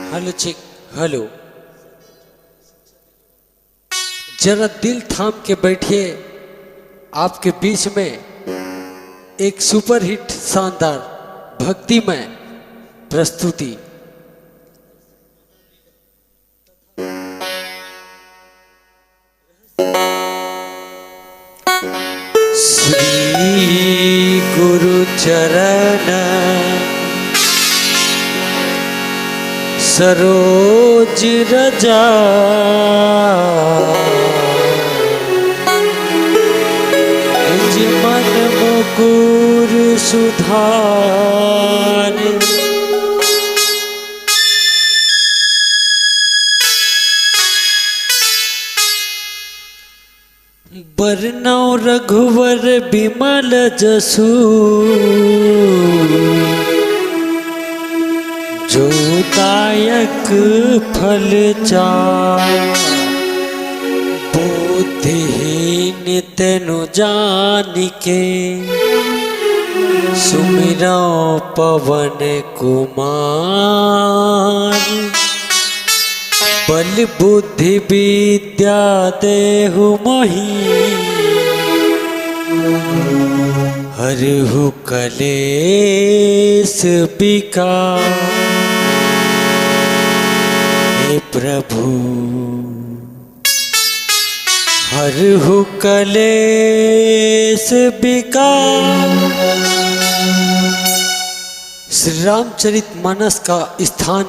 Hello चिक hello. जरा दिल थाम के बैठिए, आपके बीच में एक सुपरहिट शानदार भक्तिमय प्रस्तुति। श्री गुरु चरण सरोज रजा, निज मन मुकुर सुधार। बरनौ रघुवर बिमल जसु, जो दायक फल चार। बुद्धिहीन तेनु जानिके, सुमिरौ पवन कुमार। बल बुद्धि विद्या देहु मोहि, हरहु कलेश विकार। हे प्रभु हरहु कलेश विकार। श्री रामचरितमानस का स्थान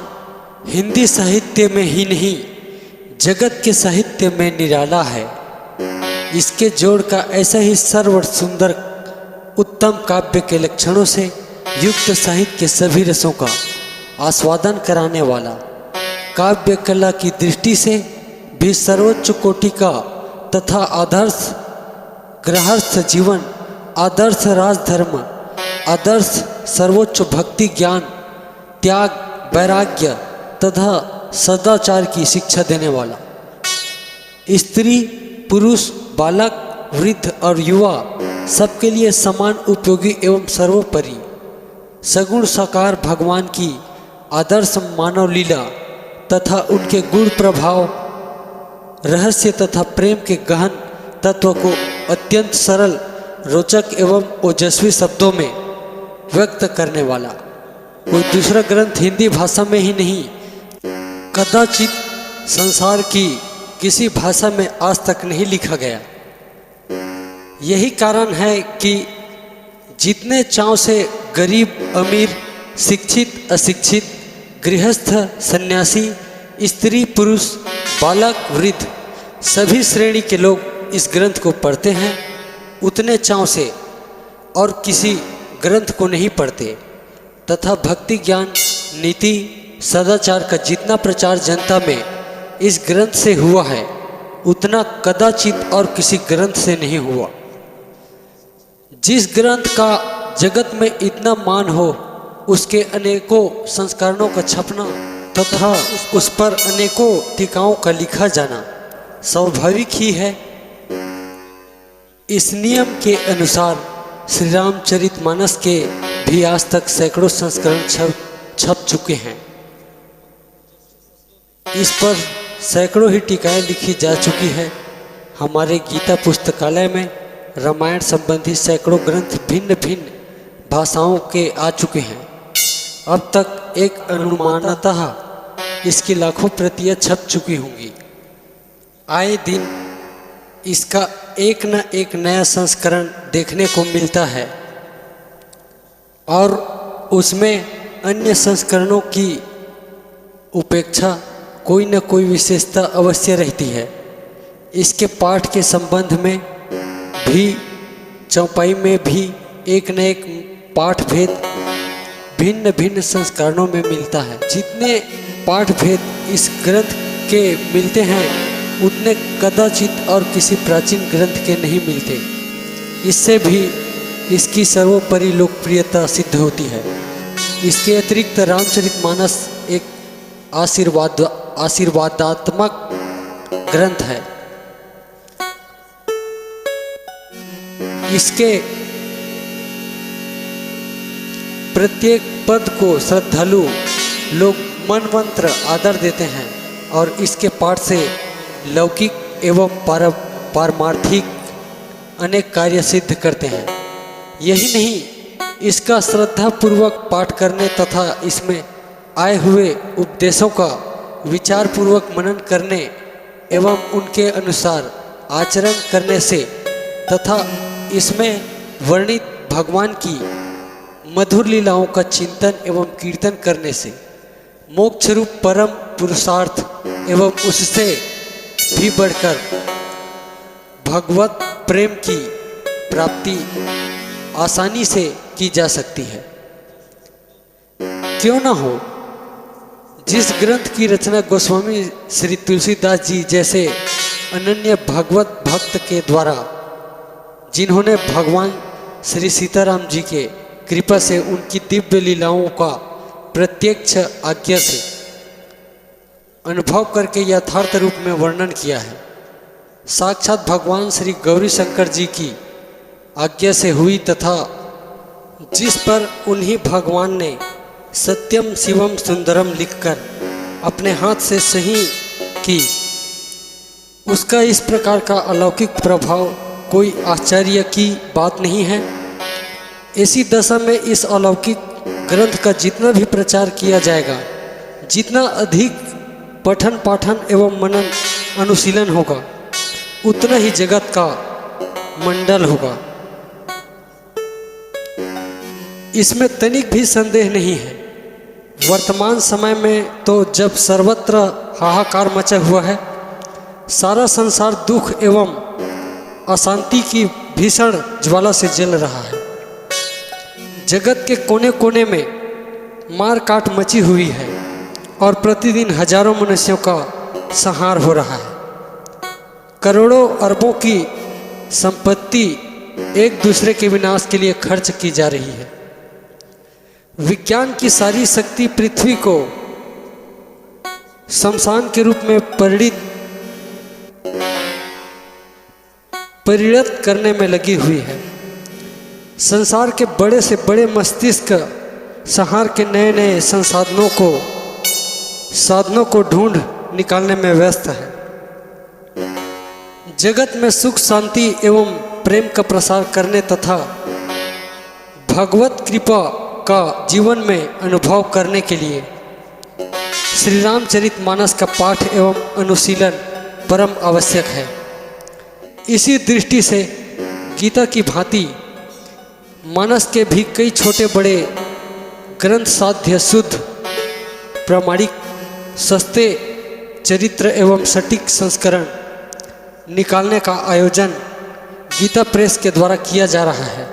हिंदी साहित्य में ही नहीं, जगत के साहित्य में निराला है। इसके जोड़ का ऐसा ही सर्व सुंदर उत्तम काव्य के लक्षणों से युक्त साहित्य के सभी रसों का आस्वादन कराने वाला, काव्य कला की दृष्टि से भी सर्वोच्च कोटि का तथा आदर्श गृहस्थ जीवन, आदर्श राजधर्म, आदर्श सर्वोच्च भक्ति ज्ञान त्याग वैराग्य तथा सदाचार की शिक्षा देने वाला, स्त्री पुरुष बालक वृद्ध और युवा सबके लिए समान उपयोगी एवं सर्वोपरि सगुण साकार भगवान की आदर्श मानव लीला तथा उनके गुण प्रभाव रहस्य तथा प्रेम के गहन तत्व को अत्यंत सरल रोचक एवं ओजस्वी शब्दों में व्यक्त करने वाला कोई दूसरा ग्रंथ हिंदी भाषा में ही नहीं, कदाचित संसार की किसी भाषा में आज तक नहीं लिखा गया। यही कारण है कि जितने चाव से गरीब अमीर, शिक्षित अशिक्षित, गृहस्थ सन्यासी, स्त्री पुरुष बालक वृद्ध सभी श्रेणी के लोग इस ग्रंथ को पढ़ते हैं, उतने चाव से और किसी ग्रंथ को नहीं पढ़ते। तथा भक्ति ज्ञान नीति सदाचार का जितना प्रचार जनता में इस ग्रंथ से हुआ है, उतना कदाचित और किसी ग्रंथ से नहीं हुआ। जिस ग्रंथ का जगत में इतना मान हो, उसके अनेकों संस्करणों का छपना तथा उस पर अनेकों टीकाओं का लिखा जाना स्वाभाविक ही है। इस नियम के अनुसार श्री रामचरितमानस के भी आज तक सैकड़ों संस्करण छप चुके हैं। इस पर सैकड़ों ही टीकाएं लिखी जा चुकी हैं। हमारे गीता पुस्तकालय में रामायण संबंधी सैकड़ों ग्रंथ भिन्न भिन्न भाषाओं के आ चुके हैं। अब तक एक अनुमानतः इसकी लाखों प्रतियां छप चुकी होंगी। आए दिन इसका एक न एक नया संस्करण देखने को मिलता है और उसमें अन्य संस्करणों की उपेक्षा कोई न कोई विशेषता अवश्य रहती है। इसके पाठ के संबंध में भी चौपाई में भी एक न एक पाठ भेद भिन्न भिन्न संस्करणों में मिलता है। जितने पाठ भेद इस ग्रंथ के मिलते हैं, उतने कदाचित और किसी प्राचीन ग्रंथ के नहीं मिलते। इससे भी इसकी सर्वोपरि लोकप्रियता सिद्ध होती है। इसके अतिरिक्त रामचरितमानस एक आशीर्वादात्मक ग्रंथ है। इसके प्रत्येक पद को श्रद्धालु लोग मनमंत्र आदर देते हैं और इसके पाठ से लौकिक एवं पारमार्थिक अनेक कार्य सिद्ध करते हैं। यही नहीं, इसका श्रद्धापूर्वक पाठ करने तथा इसमें आए हुए उपदेशों का विचार पूर्वक मनन करने एवं उनके अनुसार आचरण करने से तथा इसमें वर्णित भगवान की मधुर लीलाओं का चिंतन एवं कीर्तन करने से मोक्ष रूप परम पुरुषार्थ एवं उससे भी बढ़कर भगवत प्रेम की प्राप्ति आसानी से की जा सकती है। क्यों न हो, जिस ग्रंथ की रचना गोस्वामी श्री तुलसीदास जी जैसे अनन्य भगवत भक्त के द्वारा, जिन्होंने भगवान श्री सीताराम जी के कृपा से उनकी दिव्य लीलाओं का प्रत्यक्ष आज्ञा से अनुभव करके यथार्थ रूप में वर्णन किया है, साक्षात भगवान श्री गौरी शंकर जी की आज्ञा से हुई तथा जिस पर उन्हीं भगवान ने सत्यम शिवम सुंदरम लिखकर अपने हाथ से सही की, उसका इस प्रकार का अलौकिक प्रभाव कोई आश्चर्य की बात नहीं है। ऐसी दशा में इस अलौकिक ग्रंथ का जितना भी प्रचार किया जाएगा, जितना अधिक पठन पाठन एवं मनन अनुशीलन होगा, उतना ही जगत का मंडल होगा। इसमें तनिक भी संदेह नहीं है। वर्तमान समय में तो जब सर्वत्र हाहाकार मचा हुआ है, सारा संसार दुख एवं अशांति की भीषण ज्वाला से जल रहा है। जगत के कोने कोने में मार काट मची हुई है और प्रतिदिन हजारों मनुष्यों का संहार हो रहा है। करोड़ों अरबों की संपत्ति एक दूसरे के विनाश के लिए खर्च की जा रही है। विज्ञान की सारी शक्ति पृथ्वी को शमशान के रूप में परिणत करने में लगी हुई है। संसार के बड़े से बड़े मस्तिष्क संहार के नए नए साधनों को ढूंढ निकालने में व्यस्त है। जगत में सुख शांति एवं प्रेम का प्रसार करने तथा भगवत कृपा का जीवन में अनुभव करने के लिए श्री रामचरितमानस का पाठ एवं अनुशीलन परम आवश्यक है। इसी दृष्टि से गीता की भांति मानस के भी कई छोटे बड़े ग्रंथ साध्य शुद्ध प्रामाणिक सस्ते चरित्र एवं सटीक संस्करण निकालने का आयोजन गीता प्रेस के द्वारा किया जा रहा है।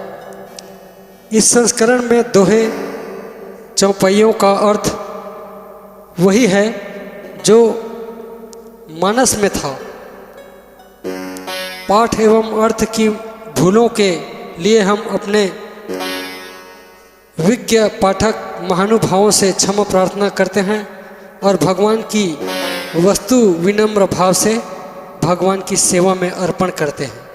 इस संस्करण में दोहे चौपाइयों का अर्थ वही है जो मानस में था। पाठ एवं अर्थ की भूलों के लिए हम अपने विज्ञ पाठक महानुभावों से क्षमा प्रार्थना करते हैं और भगवान की वस्तु विनम्र भाव से भगवान की सेवा में अर्पण करते हैं।